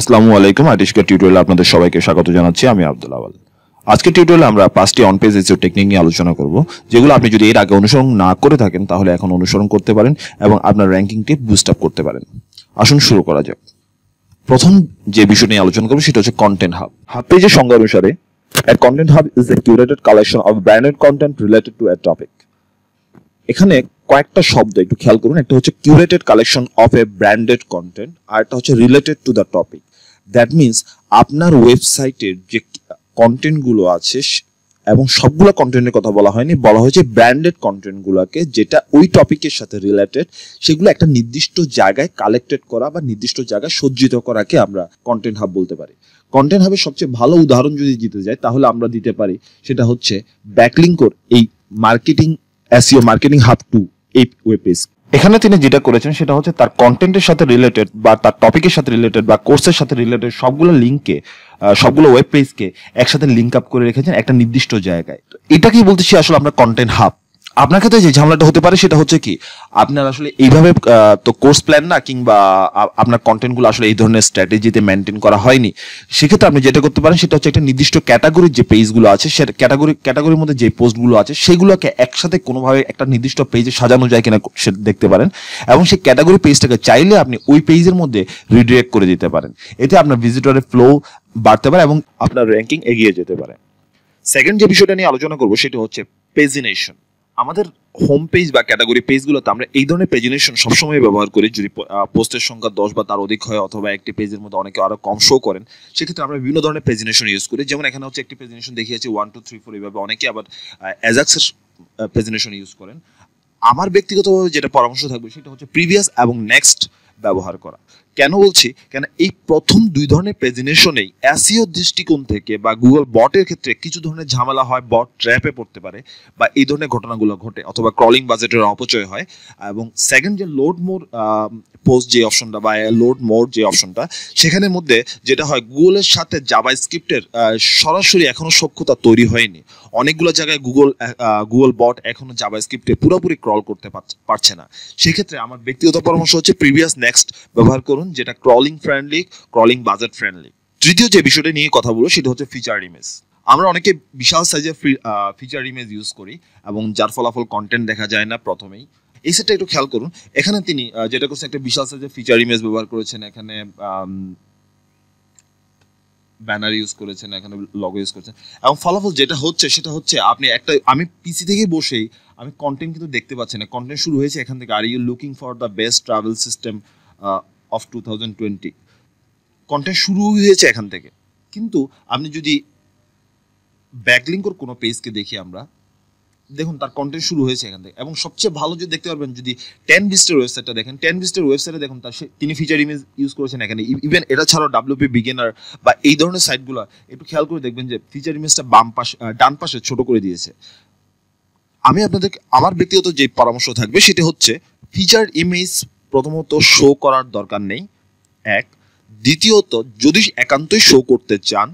আসসালামু আলাইকুম। আর্টিস্টিকা টিউটোরিয়ালে আপনাদের সবাইকে স্বাগত জানাচ্ছি। আমি আব্দুল আওয়াল। আজকের টিউটোরিয়ালে আমরা 5টি অন পেজ এসইও টেকনিক নিয়ে আলোচনা করব, যেগুলো আপনি যদি এর আগে অনুসরণ না করে থাকেন তাহলে এখন অনুসরণ করতে পারেন এবং আপনার র্যাঙ্কিংটি বুস্ট আপ করতে পারেন। আসুন শুরু করা যাক। প্রথম যে বিষয় নিয়ে আলোচনা করব সেটা হচ্ছে কন্টেন্ট হাব। হাব পেজের সংজ্ঞা অনুসারে a content hub is a curated collection of branded content related to a topic. এখানে কয়েকটা শব্দ একটু খেয়াল করুন। একটা হচ্ছে curated collection of a branded content, আর একটা হচ্ছে related to the topic. That means আপনার ওয়েবসাইটের যে কন্টেন্টগুলো আছে এবং সবগুলো কন্টেন্টের কথা বলা হয়নি, বলা হয়েছে ব্র্যান্ডেড কন্টেন্টগুলোকে, যেটা ওই টপিকের সাথে রিলেটেড, সেগুলো একটা নির্দিষ্ট জায়গায় কালেক্টেড করা বা নির্দিষ্ট জায়গায় সজ্জিত করাকে আমরা কন্টেন্ট হাব বলতে পারি। কন্টেন্ট হাবের সবচেয়ে ভালো উদাহরণ যদি দিতে যাই তাহলে আমরা দিতে পারি সেটা হচ্ছে ব্যাকলিংকোর এই এসইও মার্কেটিং হাব 2 এই ওয়েব পেজ। এখানে তিনি যেটা করেছেন সেটা হচ্ছে তার কন্টেন্টের সাথে রিলেটেড বা তার টপিকের সাথে রিলেটেড বা কোর্সের সাথে রিলেটেড সবগুলো লিঙ্ককে, সবগুলো ওয়েব পেজকে একসাথে লিঙ্ক আপ করে রেখেছেন একটা নির্দিষ্ট জায়গায়। তো এটাকেই বলতেছি আসলে আমরা কন্টেন্ট হাব। আপনার ক্ষেত্রে যে ঝামেলাটা হতে পারে সেটা হচ্ছে কি, আপনার আসলে এইভাবে তো কোর্স প্ল্যান না, কিংবা আপনার কন্টেন্টগুলো আসলে এই ধরনের স্ট্র্যাটেজিতে মেনটেন করা হয়নি। সেক্ষেত্রে আপনি যেটা করতে পারেন সেটা হচ্ছে একটা নির্দিষ্ট ক্যাটাগরির যে পেজগুলো আছে, সেটা ক্যাটাগরির মধ্যে যে পোস্টগুলো আছে সেগুলোকে একসাথে কোনোভাবে একটা নির্দিষ্ট পেজে সাজানো যায় কিনা সেটা দেখতে পারেন, এবং সেই ক্যাটাগরি পেজটাকে চাইলে আপনি ওই পেজের মধ্যে রিডিরেক্ট করে দিতে পারেন। এতে আপনার ভিজিটরের ফ্লো বাড়তে পারে এবং আপনার র্যাঙ্কিং এগিয়ে যেতে পারে। সেকেন্ড যে বিষয়টা নিয়ে আলোচনা করবো সেটা হচ্ছে পেজিনেশন। আমাদের হোম পেজ বা ক্যাটাগরি পেজগুলোতে আমরা এই ধরনের পেজিনেশন সবসময় ব্যবহার করি। যদি পোস্টের সংখ্যা 10 বা তার অধিক হয়, অথবা একটি পেজের মধ্যে অনেকে আরো কম শো করেন, সেক্ষেত্রে আমরা বিভিন্ন ধরনের পেজিনেশন ইউজ করি। যেমন এখানে হচ্ছে একটি পেজিনেশন দেখিয়েছি 1 2 3 4 এইভাবে। অনেকে আবার অ্যাজাক্সের পেজিনেশন ইউজ করেন। আমার ব্যক্তিগতভাবে যেটা পরামর্শ থাকবে সেটা হচ্ছে প্রিভিয়াস এবং নেক্সট ব্যবহার করা। কেন বলছি, কেন এই প্রথম দুই ধরনের পেজিনেশনেই এসইও দৃষ্টিকোণ থেকে বা গুগল বটের ক্ষেত্রে কিছু ধরনের ঝামেলা হয়, বট ট্র্যাপে পড়তে পারে বা এই ধরনের ঘটনাগুলো ঘটে, অথবা ক্রলিং বাজেটের অপচয় হয়। এবং সেকেন্ড যে লোড মোর পোস্ট যে অপশনটা বা লোড মোর যে অপশনটা, সেখানের মধ্যে যেটা হয়, গুগলের সাথে জাভাস্ক্রিপ্টের সরাসরি এখনো সখ্যতা তৈরি হয়নি। অনেকগুলো জায়গায় গুগল বট এখনো জাভাস্ক্রিপ্টে পুরোপুরি ক্রল করতে পারছে না। সেক্ষেত্রে আমার ব্যক্তিগত পরামর্শ হচ্ছে প্রিভিয়াস নেক্সট ব্যবহার করুন, যেটা crawling friendly, crawling budget friendly. তৃতীয় যে বিষয়টা নিয়ে কথা বলবো সেটা হচ্ছে ফিচার ইমেজ। আমরা অনেকে বিশাল সাইজের ফিচার ইমেজ ইউজ করি এবং যার ফলাফল কন্টেন্ট দেখা যায় না প্রথমেই। এই সেটটা একটু খেয়াল করুন। এখানে তিনি যেটা করছেন, একটা বিশাল সাইজের ফিচার ইমেজ ব্যবহার করেছেন, এখানে ব্যানার ইউজ করেছেন, এখানে লগো ইউজ করেছেন, এবং ফলাফল যেটা হচ্ছে সেটা হচ্ছে আমি পিসি থেকে বসেই আমি কন্টেন্ট কিন্তু দেখতে পাচ্ছি না। কন্টেন্ট শুরু হয়েছে এখান থেকে, are you looking for the best travel system of 2020। Content শুরু হয়েছে এখান থেকে, কিন্তু আপনি যদি ব্যাকলিংকর কোনো পেজকে দেখি আমরা, দেখুন তার কন্টেন্ট শুরু হয়েছে এখান থেকে। এবং সবচেয়ে ভালো যদি দেখতে পারবেন, যদি 10 বিস্টের ওয়েবসাইটটা দেখেন, 10 বিস্টের ওয়েবসাইটে দেখুন তিনি ফিচার ইমেজ ইউজ করেছেন এখানে। ইভেন এটা ছাড়াও WP বিগিনার বা এই ধরনের সাইটগুলো একটু খেয়াল করে দেখবেন যে ফিচার ইমেজটা ডান পাশে ছোট করে দিয়েছে। আমার ব্যক্তিগত যে পরামর্শ থাকবে সেটা হচ্ছে ফিচার ইমেজ প্রথমত শো করার দরকার নেই, এক। দ্বিতীয়ত, যদি একান্তই শো করতে চান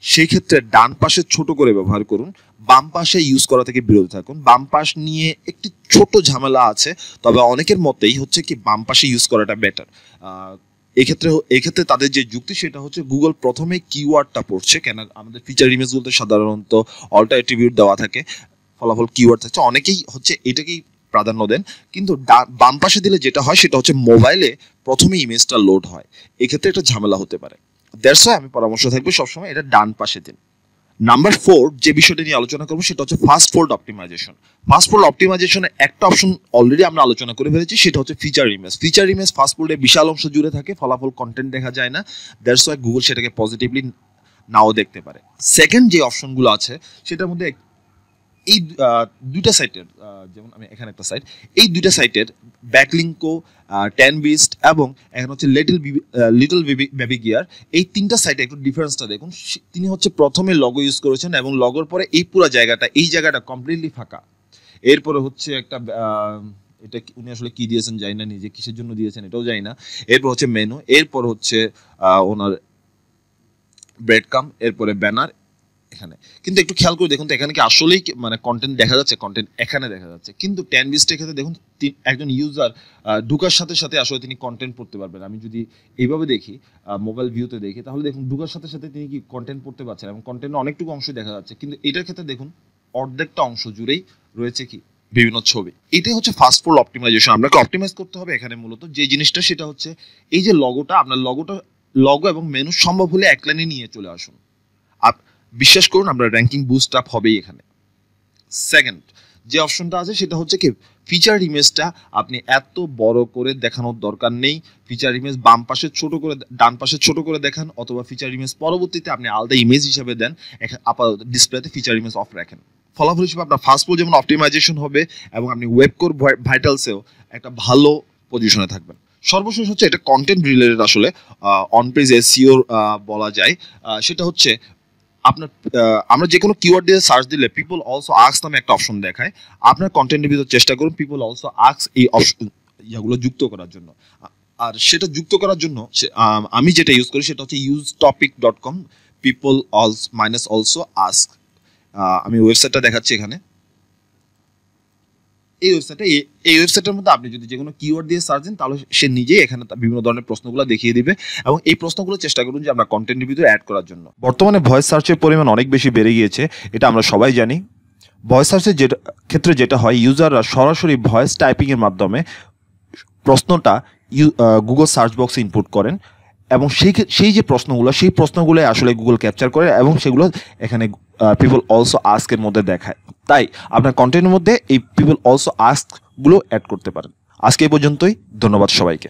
সেই ক্ষেত্রে ডান পাশে ছোট করে ব্যবহার করুন, বাম পাশে ইউজ করা থেকে বিরত থাকুন। বাম পাশ নিয়ে একটি ছোট ঝামেলা আছে, তবে অনেকের মতেই হচ্ছে কি বাম পাশে ইউজ করাটা বেটার। এক্ষেত্রে তাদের যে যুক্তি সেটা হচ্ছে, গুগল প্রথমে কিওয়ার্ডটা পড়ছে, কেন আমাদের ফিচার ইমেজগুলোতে সাধারণত অল্টা অ্যাট্রিবিউট দেওয়া থাকে, ফলাফল কিওয়ার্ড থাকছে, অনেকেই হচ্ছে এটাকেই প্রাধান্য দেন। কিন্তু বাম পাশে দিলে যেটা হয় সেটা হচ্ছে মোবাইলে প্রথমে ইমেজটা লোড হয়, এক্ষেত্রে একটা ঝামেলা হতে পারে। দ্যাটস ওয়াই আমি পরামর্শ থাকবে সবসময় এটা ডান পাশে দিন। নাম্বার 4 যে বিষয়টা নিয়ে আলোচনা করবো সেটা হচ্ছে first fold optimization. First fold অপটিমাইজেশনে একটা অপশন অলরেডি আমরা আলোচনা করে ফেলেছি, সেটা হচ্ছে feature image. Feature image first ফোল্ডে বিশাল অংশ জুড়ে থাকে, ফলাফল কন্টেন্ট দেখা যায় না। দ্যাটস ওয়াই গুগল সেটাকে পজিটিভলি নাও দেখতে পারে। সেকেন্ড যে অপশনগুলো আছে সেটার মধ্যে এই দুইটা সাইটের, যেমন আমি এখানে একটা সাইট, এই দুইটা সাইটের ব্যাকলিংকো, 10 বিস্ট এবং এখন হচ্ছে লিটল বেবি গিয়ার, এই তিনটা সাইটে একটু ডিফারেন্সটা দেখুন। তিনি হচ্ছে প্রথমে লগো ইউজ করেছেন এবং লগোর পরে এই পুরো জায়গাটা কমপ্লিটলি ফাঁকা। এরপরে হচ্ছে একটা এটা উনি আসলে কি দিয়েছেন জানি না, নিজে কিসের জন্য দিয়েছেন এটাও জানি না। এরপর হচ্ছে মেনু, এরপর হচ্ছে ওনার ব্রেড কাম, এরপরে ব্যানার, এখানে। কিন্তু একটু খেয়াল করে দেখুন তো এখানে কি আসলেই মানে কন্টেন্ট দেখা যাচ্ছে, কন্টেন্ট এখানে দেখা যাচ্ছে। কিন্তু 10 20 ক্ষেত্রে দেখুন একজন ইউজার ঢুকার সাথে সাথে আসলে তিনি কন্টেন্ট পড়তে পারবেন। আমি যদি এইভাবে দেখি, মোবাইল ভিউতে দেখি, তাহলে দেখুন ঢুকার সাথে সাথে তিনি কি কন্টেন্ট পড়তে পারছেন এবং কন্টেন্টের অনেকটুকু অংশ দেখা যাচ্ছে। কিন্তু এটার ক্ষেত্রে দেখুন অর্ধেকটা অংশ জুড়েই রয়েছে কি বিভিন্ন ছবি। এটাই হচ্ছে ফাস্ট ফোল্ড অপটিমাইজেশন। আপনাকে অপটিমাইজ করতে হবে এখানে মূলত যে জিনিসটা, সেটা হচ্ছে এই যে লগোটা, আপনার লগো এবং মেনু সম্ভব হলে এক লাইনে নিয়ে চলে আসুন। বিশ্বাস করুন আপনার র্যাঙ্কিং বুস্ট আপ হবেই এখানে। সেকেন্ড যে অপশনটা আছে সেটা হচ্ছে কি ফিচার ইমেজটা আপনি এত বড় করে দেখানোর দরকার নেই। ফিচার ইমেজ বাম পাশে ছোট করে, ডান পাশে ছোট করে দেখান, অথবা ফিচার ইমেজ পরবর্তীতে আপনি আলাদা ইমেজ হিসেবে দেন, আপাতত ডিসপ্লেতে ফিচার ইমেজ অফ রাখেন। ফলাফল হিসেবে আপনার ফাস্ট ফোল্ড যেমন অপটিমাইজেশন হবে এবং আপনি ওয়েব কোর ভাইটালসেও একটা ভালো পজিশনে থাকবেন। সর্বশেষ হচ্ছে এটা কন্টেন্ট রিলেটেড, আসলে অন পেজ এসইও বলা যায়। সেটা হচ্ছে আপনার আমরা যে কোনো কিওয়ার্ড দিয়ে সার্চ দিলে পিপল অলসো আস্ক নামে একটা অপশন দেখায়। আপনার কন্টেন্টের ভিতর চেষ্টা করুন পিপল অলসো আস্ক এই অপশন ইয়াগুলো যুক্ত করার জন্য। আর সেটা যুক্ত করার জন্য আমি যেটা ইউজ করি সেটা হচ্ছে usetopic.com পিপল অলসো আস্ক। আমি ওয়েবসাইটটা দেখাচ্ছি এখানে। এই ওয়েবসাইটের মধ্যে আপনি যদি যে কোনো কিওয়ার্ড দিয়ে সার্চ দেন তাহলে সে নিজেই এখানে বিভিন্ন ধরনের প্রশ্নগুলো দেখিয়ে দিবে এবং এই প্রশ্নগুলো চেষ্টা করুন যে আমরা কন্টেন্টের ভিতরে অ্যাড করার জন্য। বর্তমানে ভয়েস সার্চের পরিমাণ অনেক বেশি বেড়ে গিয়েছে, এটা আমরা সবাই জানি। ভয়েস সার্চের ক্ষেত্রে যেটা হয়, ইউজাররা সরাসরি ভয়েস টাইপিংয়ের মাধ্যমে প্রশ্নটা গুগল সার্চ বক্সে ইনপুট করেন এবং সেই যে প্রশ্নগুলো আসলে গুগল ক্যাপচার করে এবং সেগুলো এখানে পিপল অলসো আস্কের মধ্যে দেখায়। তাই আপনার কন্টেন্টের মধ্যে এই পিপল অলসো আস্ক গুলো অ্যাড করতে পারেন। আজকে এই পর্যন্তই, ধন্যবাদ সবাইকে।